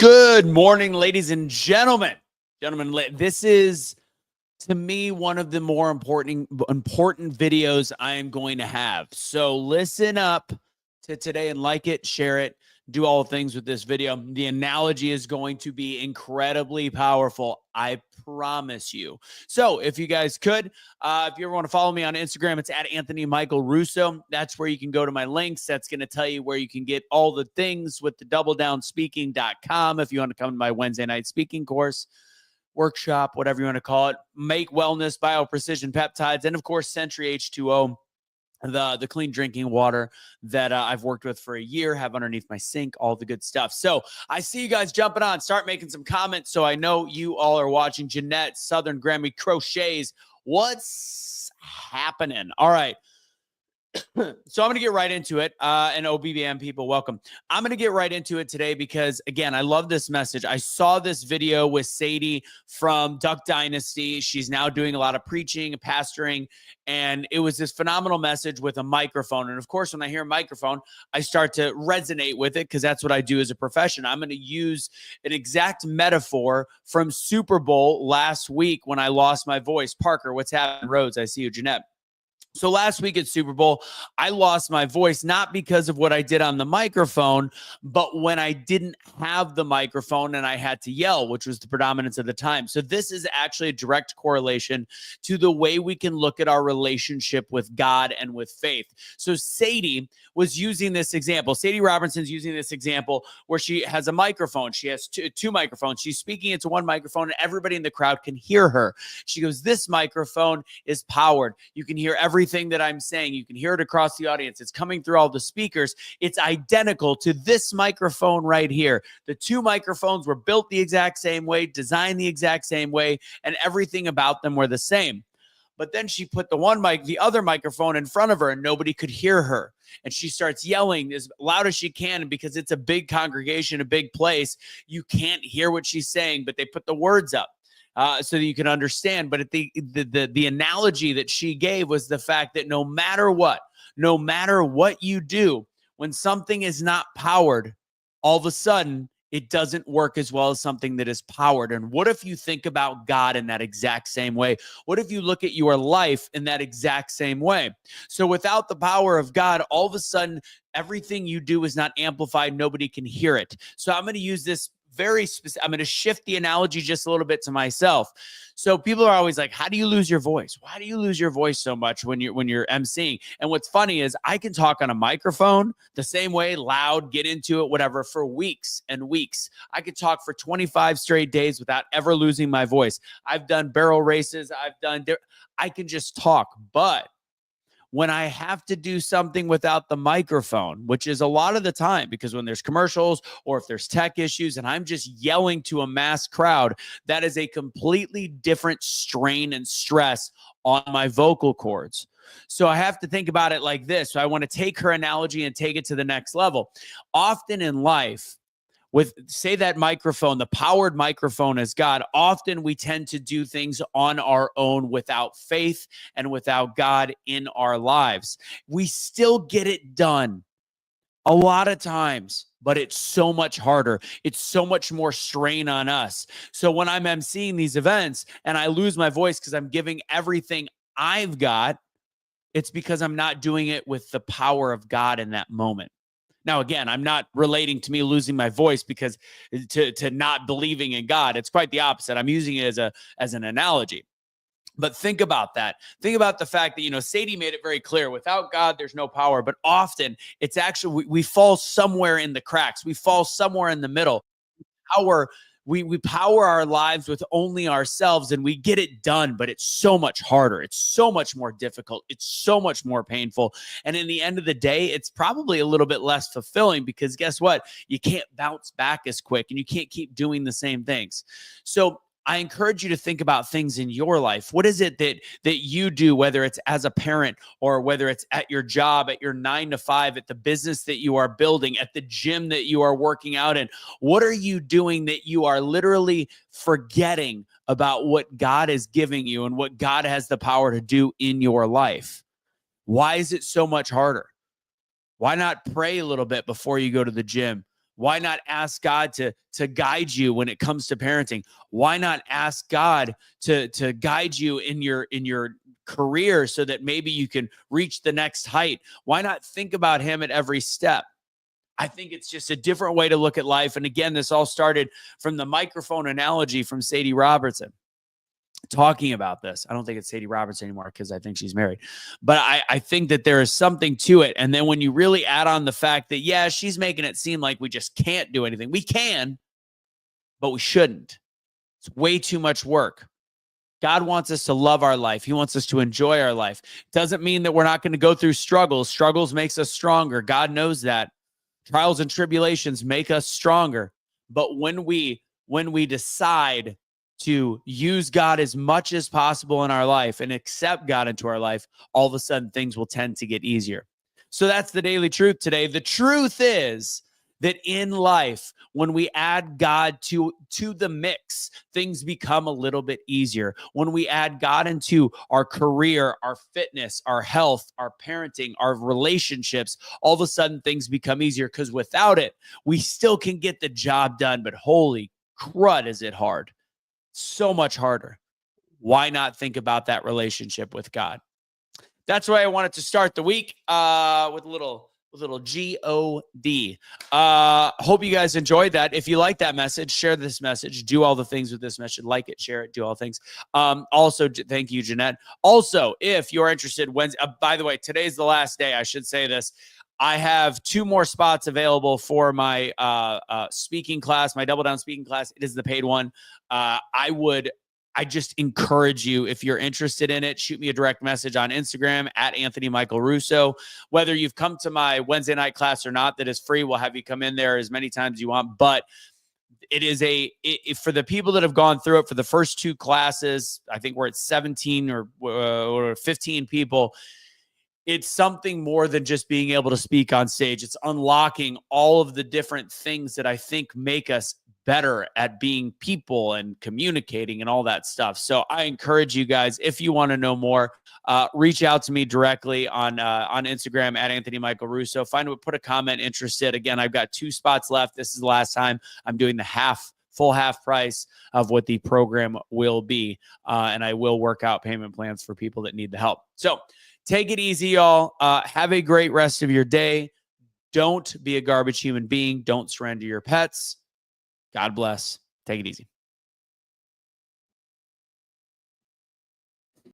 Good morning, ladies and gentlemen. This is, to me, one of the more important videos I am going to have. So listen up to today and like it, share it, do all things with this video. The analogy is going to be incredibly powerful. I promise you. So if you guys could, if you ever want to follow me on Instagram, it's at Anthony Michael Russo. That's where you can go to my links. That's going to tell you where you can get all the things with the doubledownspeaking.com. If you want to come to my Wednesday night speaking course, workshop, whatever you want to call it, Make Wellness, Bio-Precision Peptides, and of course, Century H2O, the clean drinking water that I've worked with for a year, have underneath my sink, all the good stuff. So I see you guys jumping on. Start making some comments so I know you all are watching. Jeanette, Southern Grammy Crochets, what's happening? All right. So I'm going to get right into it. And OBBM people, welcome. I'm going to get right into it today because, again, I love this message. I saw this video with Sadie from Duck Dynasty. She's now doing a lot of preaching, pastoring, and it was this phenomenal message with a microphone. And, of course, when I hear a microphone, I start to resonate with it because that's what I do as a profession. I'm going to use an exact metaphor from Super Bowl last week when I lost my voice. Parker, what's happening? Rhodes, I see you. Jeanette. So last week at Super Bowl, I lost my voice, not because of what I did on the microphone, but when I didn't have the microphone and I had to yell, which was the predominance of the time. So this is actually a direct correlation to the way we can look at our relationship with God and with faith. So Sadie was using this example. Sadie Robertson's using this example where she has a microphone. She has two microphones. She's speaking into one microphone and everybody in the crowd can hear her. She goes, this microphone is powered. You can hear everything that I'm saying. You can hear it across the audience. It's coming through all the speakers. It's identical to this microphone right here. The two microphones were built the exact same way, designed the exact same way, and everything about them were the same. But then she put the other microphone in front of her and nobody could hear her. And she starts yelling as loud as she can. And because it's a big congregation, a big place, you can't hear what she's saying, but they put the words up so that you can understand. But the analogy that she gave was the fact that no matter what you do, when something is not powered, all of a sudden, it doesn't work as well as something that is powered. And what if you think about God in that exact same way? What if you look at your life in that exact same way? So without the power of God, all of a sudden, everything you do is not amplified. Nobody can hear it. So I'm going to use this very specific. I'm going to shift the analogy just a little bit to myself. So people are always like, how do you lose your voice? Why do you lose your voice so much when you're emceeing? And what's funny is I can talk on a microphone the same way, loud, get into it, whatever, for weeks and weeks. I could talk for 25 straight days without ever losing my voice. I've done barrel races. I can just talk. But when I have to do something without the microphone, which is a lot of the time, because when there's commercials or if there's tech issues and I'm just yelling to a mass crowd, that is a completely different strain and stress on my vocal cords. So I have to think about it like this. So I want to take her analogy and take it to the next level. Often in life, with, say, that microphone, the powered microphone is God, often we tend to do things on our own without faith and without God in our lives. We still get it done a lot of times, but it's so much harder. It's so much more strain on us. So when I'm emceeing these events and I lose my voice because I'm giving everything I've got, it's because I'm not doing it with the power of God in that moment. Now, again, I'm not relating to me losing my voice because to not believing in God. It's quite the opposite. I'm using it as an analogy. But think about that. Think about the fact that, Sadie made it very clear. Without God, there's no power. But often it's actually, we fall somewhere in the cracks. We fall somewhere in the middle. We power our lives with only ourselves and we get it done, but it's so much harder. It's so much more difficult. It's so much more painful. And in the end of the day, it's probably a little bit less fulfilling because guess what? You can't bounce back as quick and you can't keep doing the same things. So I encourage you to think about things in your life. What is it that you do, whether it's as a parent or whether it's at your job, at your 9 to 5, at the business that you are building, at the gym that you are working out in? What are you doing that you are literally forgetting about what God is giving you and what God has the power to do in your life? Why is it so much harder? Why not pray a little bit before you go to the gym? Why not ask God to guide you when it comes to parenting? Why not ask God to guide you in your career so that maybe you can reach the next height? Why not think about him at every step? I think it's just a different way to look at life. And again, this all started from the microphone analogy from Sadie Robertson talking about this. I don't think it's Sadie Robertson anymore because I think she's married. But I think that there is something to it. And then when you really add on the fact that, yeah, she's making it seem like we just can't do anything. We can, but we shouldn't. It's way too much work. God wants us to love our life. He wants us to enjoy our life. Doesn't mean that we're not going to go through struggles. Struggles makes us stronger. God knows that. Trials and tribulations make us stronger. But when we decide to use God as much as possible in our life and accept God into our life, all of a sudden things will tend to get easier. So that's the daily truth today. The truth is that in life, when we add God to the mix, things become a little bit easier. When we add God into our career, our fitness, our health, our parenting, our relationships, all of a sudden things become easier, because without it, we still can get the job done, but holy crud, is it hard. So much harder. Why not think about that relationship with God? That's why I wanted to start the week with a little G-O-D. Hope you guys enjoyed that. If you like that message, share this message. Do all the things with this message. Like it, share it, do all things. Also, thank you, Jeanette. Also, if you're interested, Wednesday, by the way, today's the last day. I should say this. I have 2 more spots available for my speaking class, my Double Down speaking class. It is the paid one. I just encourage you, if you're interested in it, shoot me a direct message on Instagram at Anthony Michael Russo. Whether you've come to my Wednesday night class or not, that is free. We'll have you come in there as many times as you want. But it is for the people that have gone through it for the first 2 classes, I think we're at 17 or 15 people. It's something more than just being able to speak on stage. It's unlocking all of the different things that I think make us better at being people and communicating and all that stuff. So I encourage you guys, if you want to know more, reach out to me directly on Instagram at Anthony Michael Russo. Put a comment interested. Again, I've got 2 spots left. This is the last time. I'm doing the full half price of what the program will be. And I will work out payment plans for people that need the help. So take it easy, y'all. Have a great rest of your day. Don't be a garbage human being. Don't surrender your pets. God bless. Take it easy.